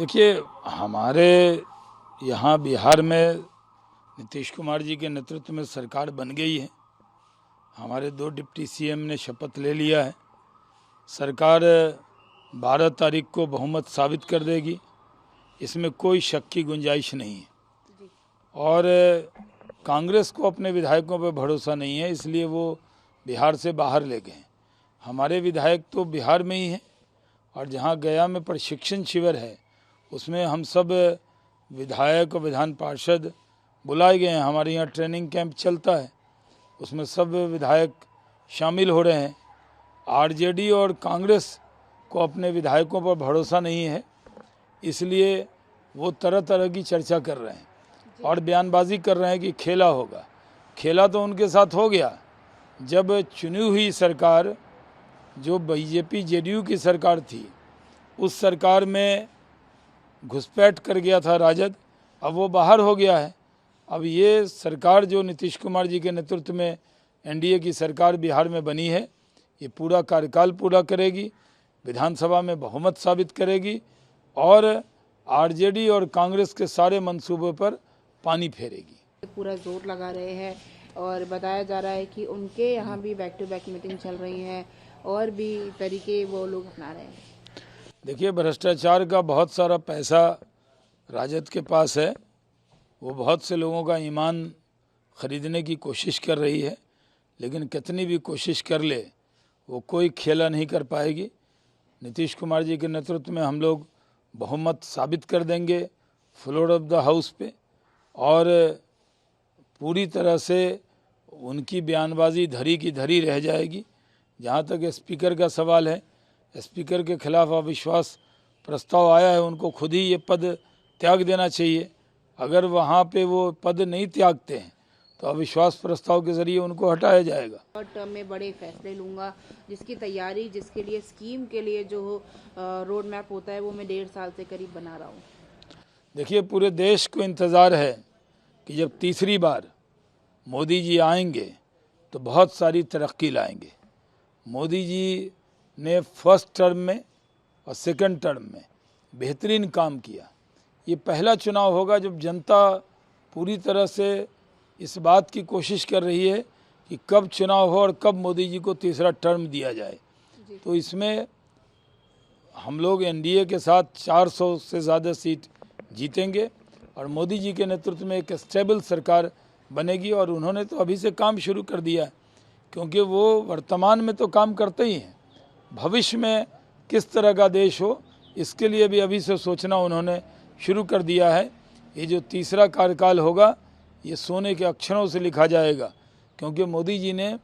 देखिए, हमारे यहाँ बिहार में नीतीश कुमार जी के नेतृत्व में सरकार बन गई है। हमारे 2 डिप्टी सीएम ने शपथ ले लिया है। सरकार 12 तारीख को बहुमत साबित कर देगी, इसमें कोई शक की गुंजाइश नहीं है। और कांग्रेस को अपने विधायकों पर भरोसा नहीं है, इसलिए वो बिहार से बाहर ले गए। हमारे विधायक तो बिहार में ही हैं और जहाँ गया में प्रशिक्षण शिविर है उसमें हम सब विधायक और विधान पार्षद बुलाए गए हैं। हमारे यहाँ ट्रेनिंग कैंप चलता है, उसमें सब विधायक शामिल हो रहे हैं। आरजेडी और कांग्रेस को अपने विधायकों पर भरोसा नहीं है, इसलिए वो तरह तरह की चर्चा कर रहे हैं और बयानबाजी कर रहे हैं कि खेला होगा। खेला तो उनके साथ हो गया जब चुनी हुई सरकार जो बीजेपी जेडीयू की सरकार थी, उस सरकार में घुसपैठ कर गया था राजद, अब वो बाहर हो गया है। अब ये सरकार जो नीतीश कुमार जी के नेतृत्व में एनडीए की सरकार बिहार में बनी है, ये पूरा कार्यकाल पूरा करेगी, विधानसभा में बहुमत साबित करेगी और आरजेडी और कांग्रेस के सारे मंसूबों पर पानी फेरेगी। पूरा जोर लगा रहे हैं और बताया जा रहा है कि उनके यहाँ भी बैक टू बैक मीटिंग चल रही है और भी तरीके वो लोग अपना रहे हैं। देखिए, भ्रष्टाचार का बहुत सारा पैसा राजद के पास है, वो बहुत से लोगों का ईमान खरीदने की कोशिश कर रही है, लेकिन कितनी भी कोशिश कर ले वो कोई खेला नहीं कर पाएगी। नीतीश कुमार जी के नेतृत्व में हम लोग बहुमत साबित कर देंगे फ्लोर ऑफ द हाउस पे और पूरी तरह से उनकी बयानबाजी धरी की धरी रह जाएगी। जहाँ तक स्पीकर का सवाल है, स्पीकर के खिलाफ अविश्वास प्रस्ताव आया है, उनको खुद ही ये पद त्याग देना चाहिए। अगर वहाँ पे वो पद नहीं त्यागते हैं तो अविश्वास प्रस्ताव के जरिए उनको हटाया जाएगा। टर्म में बड़े फैसले लूँगा, जिसकी तैयारी, जिसके लिए स्कीम के लिए जो रोड मैप होता है वो मैं 1.5 साल से करीब बना रहा हूँ। देखिए, पूरे देश को इंतज़ार है कि जब तीसरी बार मोदी जी आएंगे तो बहुत सारी तरक्की लाएंगे। मोदी जी ने फर्स्ट टर्म में और सेकंड टर्म में बेहतरीन काम किया। ये पहला चुनाव होगा जब जनता पूरी तरह से इस बात की कोशिश कर रही है कि कब चुनाव हो और कब मोदी जी को तीसरा टर्म दिया जाए। तो इसमें हम लोग एनडीए के साथ 400 से ज़्यादा सीट जीतेंगे और मोदी जी के नेतृत्व में एक स्टेबल सरकार बनेगी। और उन्होंने तो अभी से काम शुरू कर दिया है, क्योंकि वो वर्तमान में तो काम करते ही हैं, भविष्य में किस तरह का देश हो इसके लिए भी अभी से सोचना उन्होंने शुरू कर दिया है। ये जो तीसरा कार्यकाल होगा ये सोने के अक्षरों से लिखा जाएगा, क्योंकि मोदी जी ने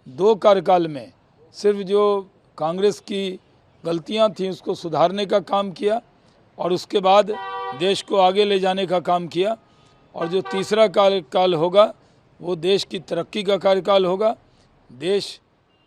2 कार्यकाल में सिर्फ जो कांग्रेस की गलतियां थीं उसको सुधारने का काम किया और उसके बाद देश को आगे ले जाने का काम किया। और जो तीसरा कार्यकाल होगा वो देश की तरक्की का कार्यकाल होगा, देश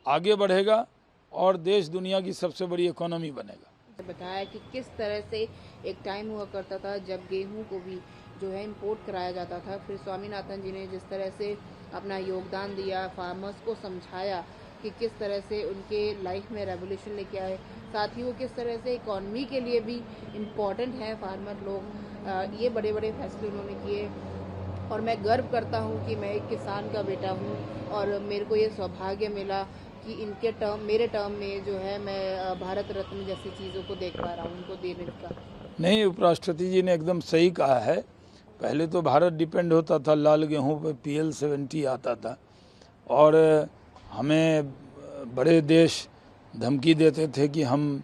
आगे बढ़ेगा और देश दुनिया की सबसे बड़ी इकोनॉमी बनेगा। बताया कि किस तरह से एक टाइम हुआ करता था जब गेहूं को भी जो है इंपोर्ट कराया जाता था, फिर स्वामीनाथन जी ने जिस तरह से अपना योगदान दिया, फार्मर्स को समझाया कि किस तरह से उनके लाइफ में रेवोल्यूशन लेके आए, साथ ही वो किस तरह से इकॉनमी के लिए भी इम्पॉर्टेंट है फार्मर लोग। ये बड़े बड़े फैसले उन्होंने किए और मैं गर्व करता हूँ कि मैं एक किसान का बेटा हूँ और मेरे को ये सौभाग्य मिला कि इनके टर्म, मेरे टर्म में जो है मैं भारत रत्न जैसी चीज़ों को देख पा रहा हूँ, उनको देने का। नहीं, उपराष्ट्रपति जी ने एकदम सही कहा है। पहले तो भारत डिपेंड होता था, लाल गेहूं पे PL-70 आता था और हमें बड़े देश धमकी देते थे कि हम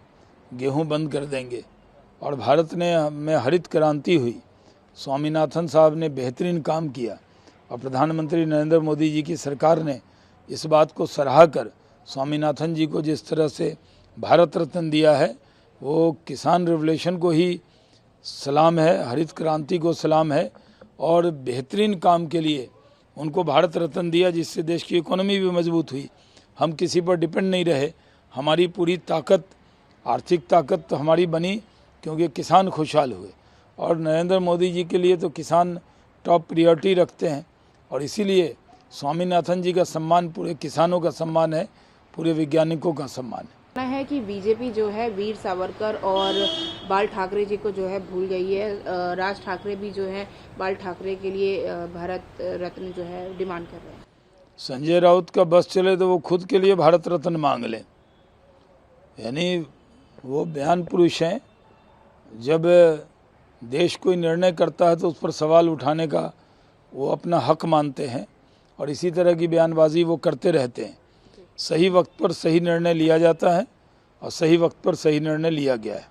गेहूं बंद कर देंगे। और भारत में हरित क्रांति हुई, स्वामीनाथन साहब ने बेहतरीन काम किया और प्रधानमंत्री नरेंद्र मोदी जी की सरकार ने इस बात को सराहा कर स्वामीनाथन जी को जिस तरह से भारत रत्न दिया है, वो किसान रिवोल्यूशन को ही सलाम है, हरित क्रांति को सलाम है और बेहतरीन काम के लिए उनको भारत रत्न दिया, जिससे देश की इकोनॉमी भी मजबूत हुई। हम किसी पर डिपेंड नहीं रहे, हमारी पूरी ताकत, आर्थिक ताकत तो हमारी बनी क्योंकि किसान खुशहाल हुए। और नरेंद्र मोदी जी के लिए तो किसान टॉप प्रायोरिटी रखते हैं और इसीलिए स्वामीनाथन जी का सम्मान पूरे किसानों का सम्मान है, पूरे वैज्ञानिकों का सम्मान है। है कि बीजेपी जो है वीर सावरकर और बाल ठाकरे जी को जो है भूल गई है। राज ठाकरे भी जो है बाल ठाकरे के लिए भारत रत्न जो है डिमांड कर रहे हैं। संजय राउत का बस चले तो वो खुद के लिए भारत रत्न मांग लें, यानी वो बयान पुरुष हैं। जब देश कोई निर्णय करता है तो उस पर सवाल उठाने का वो अपना हक मानते हैं और इसी तरह की बयानबाजी वो करते रहते हैं। सही वक्त पर सही निर्णय लिया जाता है और सही वक्त पर सही निर्णय लिया गया है।